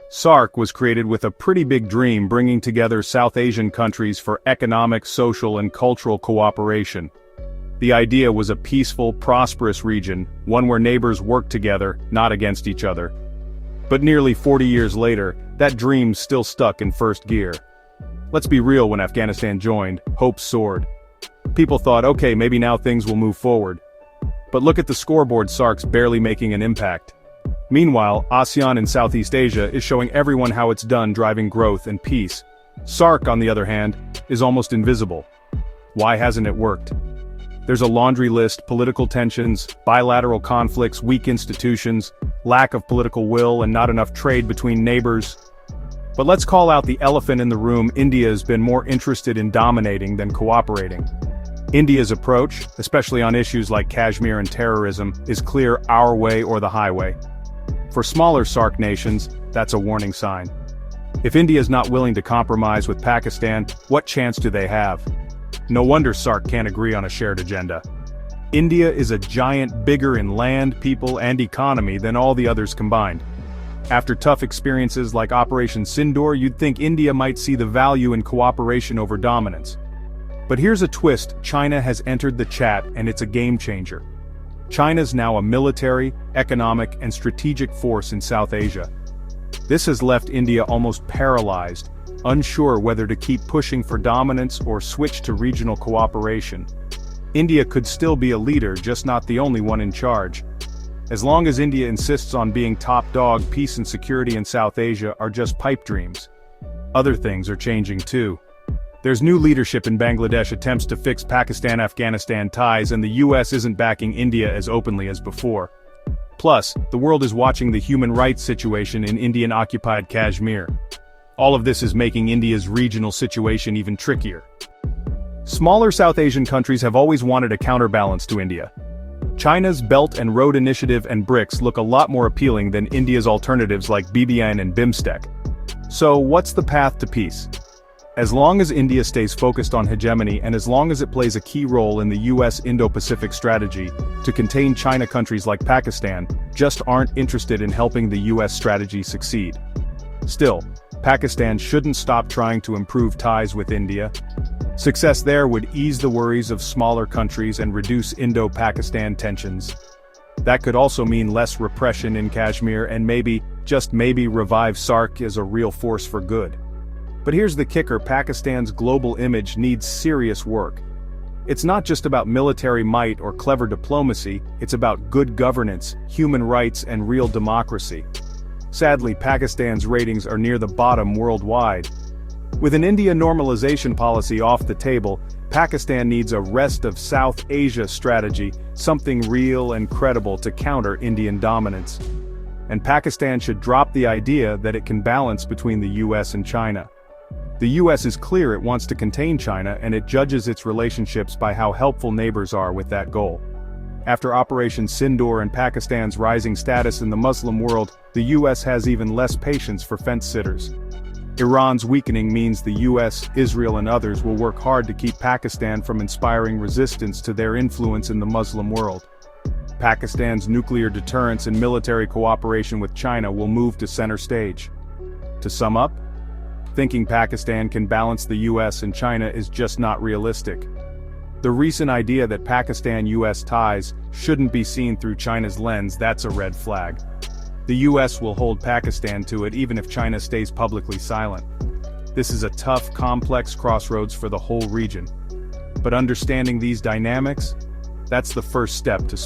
SAARC was created with a pretty big dream, bringing together South Asian countries for economic, social and cultural cooperation. The idea was a peaceful, prosperous region, one where neighbors worked together, not against each other. But nearly 40 years later, that dream's still stuck in first gear. Let's be real, when Afghanistan joined, hope soared. People thought, okay, maybe now things will move forward. But look at the scoreboard, SAARC's barely making an impact. Meanwhile, ASEAN in Southeast Asia is showing everyone how it's done, driving growth and peace. SAARC, on the other hand, is almost invisible. Why hasn't it worked? There's a laundry list: political tensions, bilateral conflicts, weak institutions, lack of political will, and not enough trade between neighbors. But let's call out the elephant in the room. India has been more interested in dominating than cooperating. India's approach, especially on issues like Kashmir and terrorism, is clear: our way or the highway. For smaller SAARC nations, that's a warning sign. If India is not willing to compromise with Pakistan, what chance do they have? No wonder SAARC can't agree on a shared agenda. India is a giant, bigger in land, people, and economy than all the others combined. After tough experiences like Operation Sindoor, you'd think India might see the value in cooperation over dominance. But here's a twist: China has entered the chat, and it's a game changer. China's now a military, economic, and strategic force in South Asia. This has left India almost paralyzed, unsure whether to keep pushing for dominance or switch to regional cooperation. India could still be a leader, just not the only one in charge. As long as India insists on being top dog, peace and security in South Asia are just pipe dreams. Other things are changing too. There's new leadership in Bangladesh, attempts to fix Pakistan-Afghanistan ties, and the US isn't backing India as openly as before. Plus, the world is watching the human rights situation in Indian-occupied Kashmir. All of this is making India's regional situation even trickier. Smaller South Asian countries have always wanted a counterbalance to India. China's Belt and Road Initiative and BRICS look a lot more appealing than India's alternatives like BBN and BIMSTEC. So what's the path to peace? As long as India stays focused on hegemony, and as long as it plays a key role in the US Indo-Pacific strategy to contain China, countries like Pakistan just aren't interested in helping the US strategy succeed. Still, Pakistan shouldn't stop trying to improve ties with India. Success there would ease the worries of smaller countries and reduce Indo-Pakistan tensions. That could also mean less repression in Kashmir and maybe, just maybe, revive SAARC as a real force for good. But here's the kicker: Pakistan's global image needs serious work. It's not just about military might or clever diplomacy, it's about good governance, human rights and real democracy. Sadly, Pakistan's ratings are near the bottom worldwide. With an India normalization policy off the table, Pakistan needs a rest of South Asia strategy, something real and credible to counter Indian dominance. And Pakistan should drop the idea that it can balance between the US and China. The US is clear it wants to contain China, and it judges its relationships by how helpful neighbors are with that goal. After Operation Sindoor and Pakistan's rising status in the Muslim world, the US has even less patience for fence-sitters. Iran's weakening means the US, Israel and others will work hard to keep Pakistan from inspiring resistance to their influence in the Muslim world. Pakistan's nuclear deterrence and military cooperation with China will move to center stage. To sum up, thinking Pakistan can balance the US and China is just not realistic. The recent idea that Pakistan-US ties shouldn't be seen through China's lens, that's a red flag. The US will hold Pakistan to it even if China stays publicly silent. This is a tough, complex crossroads for the whole region. But understanding these dynamics, that's the first step to